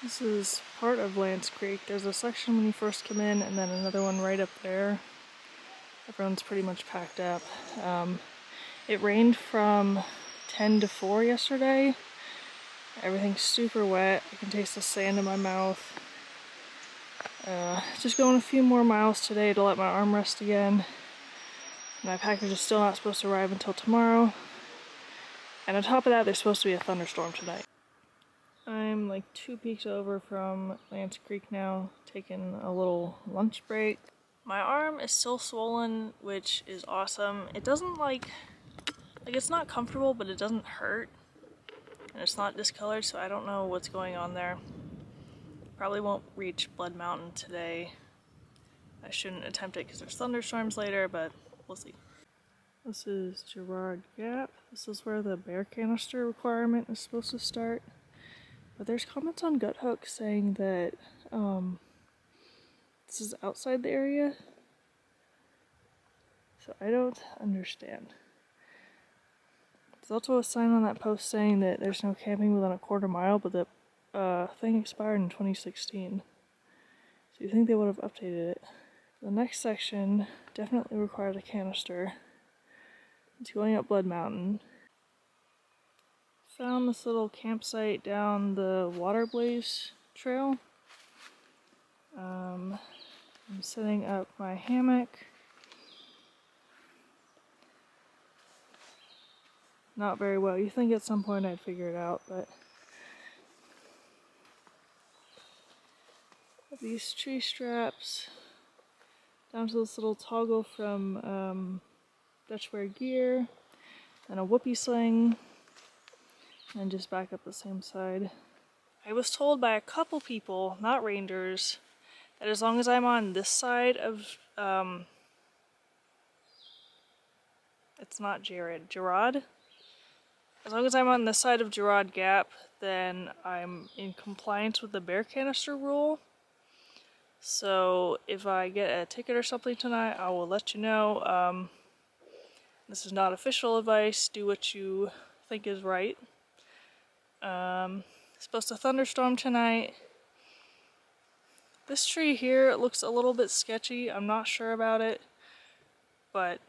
This is part of Lance Creek. There's a section when you first come in and then another one right up there. Everyone's pretty much packed up. It rained from 10 to 4 yesterday. Everything's super wet. I can taste the sand in my mouth. Just going a few more miles today to let my arm rest again. My package is still not supposed to arrive until tomorrow. And on top of that, there's supposed to be a thunderstorm tonight. I'm like 2 peaks over from Lance Creek now, taking a little lunch break. My arm is still swollen, which is awesome. It doesn't like it's not comfortable, but it doesn't hurt. And it's not discolored, so I don't know what's going on there. Probably won't reach Blood Mountain today. I shouldn't attempt it because there's thunderstorms later, but we'll see. This is Jarrad Gap. This is where the bear canister requirement is supposed to start. But there's comments on Guthook saying that this is outside the area. So I don't understand. There's also a sign on that post saying that there's no camping within a quarter mile, but the thing expired in 2016. So you think they would have updated it. The next section definitely requires a canister. It's going up Blood Mountain. Found this little campsite down the Water Blaze trail. I'm setting up my hammock. Not very well. You think at some point I'd figure it out, but these tree straps down to this little toggle from Dutch Wear Gear, and a whoopee sling, and just back up the same side. I was told by a couple people, not rangers, that as long as I'm on this side of, it's not Jarrad. As long as I'm on this side of Jarrad Gap, then I'm in compliance with the bear canister rule. So if I get a ticket or something tonight, I will let you know. This is not official advice. Do what you think is right. It's supposed to thunderstorm tonight. This tree here looks a little bit sketchy. I'm not sure about it, but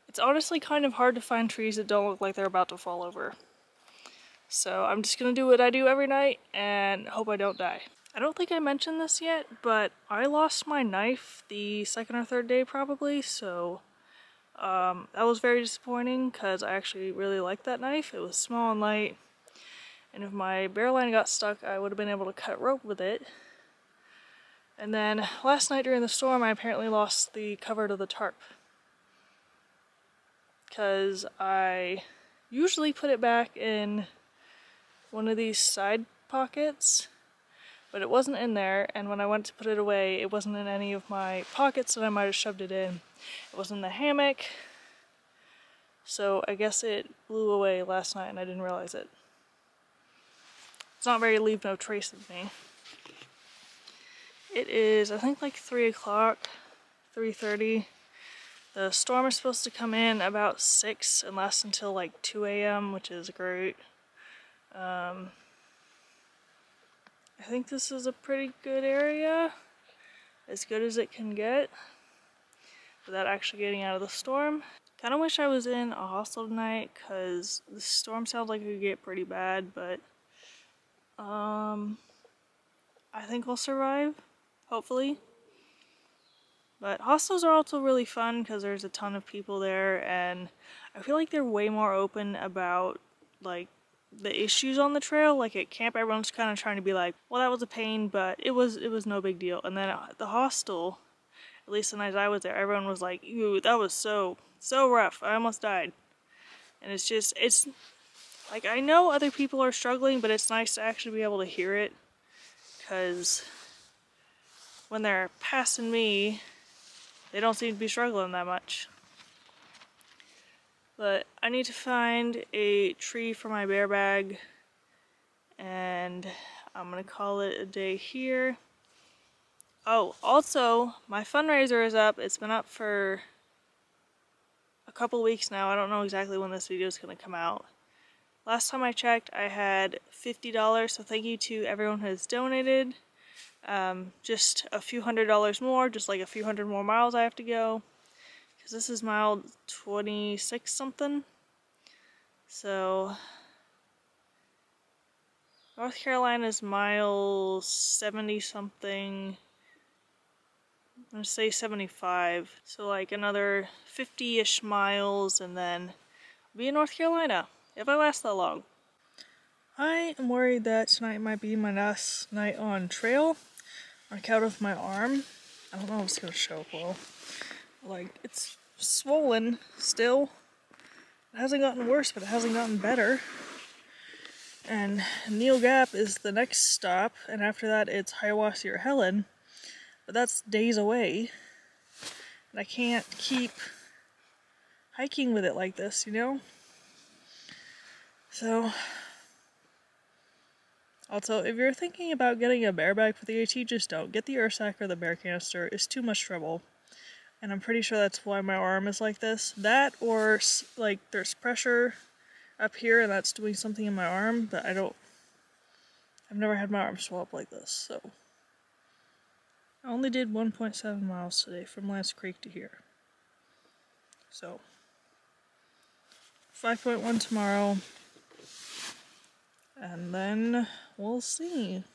it's honestly kind of hard to find trees that don't look like they're about to fall over. So I'm just gonna do what I do every night and hope I don't die. I don't think I mentioned this yet, but I lost my knife the second or third day probably, so that was very disappointing because I actually really liked that knife. It was small and light, and if my bear line got stuck, I would have been able to cut rope with it. And then last night during the storm, I apparently lost the cover to the tarp because I usually put it back in one of these side pockets, but it wasn't in there, and when I went to put it away, it wasn't in any of my pockets that I might have shoved it in. It was in the hammock, so I guess it blew away last night and I didn't realize it. It's not very leave no trace of me. It is, I think, like 3 o'clock, 3:30. The storm is supposed to come in about 6 and last until like 2 a.m., which is great. I think this is a pretty good area, as good as it can get, without actually getting out of the storm. Kind of wish I was in a hostel tonight, because the storm sounds like it could get pretty bad, but I think I'll survive, hopefully. But hostels are also really fun because there's a ton of people there, and I feel like they're way more open about like the issues on the trail. Like at camp, everyone's kind of trying to be like, well, that was a pain, but it was no big deal. And then at the hostel, at least the night I was there, everyone was like, ew, that was so rough. I almost died. And it's like, I know other people are struggling, but it's nice to actually be able to hear it, because when they're passing me, they don't seem to be struggling that much. But I need to find a tree for my bear bag, and I'm gonna call it a day here. Oh, also, my fundraiser is up. It's been up for a couple weeks now. I don't know exactly when this video is gonna come out. Last time I checked, I had $50, so thank you to everyone who has donated. Just a few $100s more, just like a few hundred more miles I have to go. Because this is mile 26 something. So, North Carolina's mile 70 something. I'm gonna say 75. So like another 50-ish miles and then I'll be in North Carolina, if I last that long. I am worried that tonight might be my last night on trail on account of my arm. I don't know if it's gonna show up well. Like, it's swollen still. It hasn't gotten worse, but it hasn't gotten better. And Neil Gap is the next stop, and after that it's Hiawassee or Helen. But that's days away. And I can't keep hiking with it like this, you know? So, also, if you're thinking about getting a bear bag for the AT, just don't. Get the Ursack or the bear canister. It's too much trouble. And I'm pretty sure that's why my arm is like this. That or, like, there's pressure up here and that's doing something in my arm, but I've never had my arm swell up like this, so. I only did 1.7 miles today from Lance Creek to here. So, 5.1 tomorrow. And then we'll see.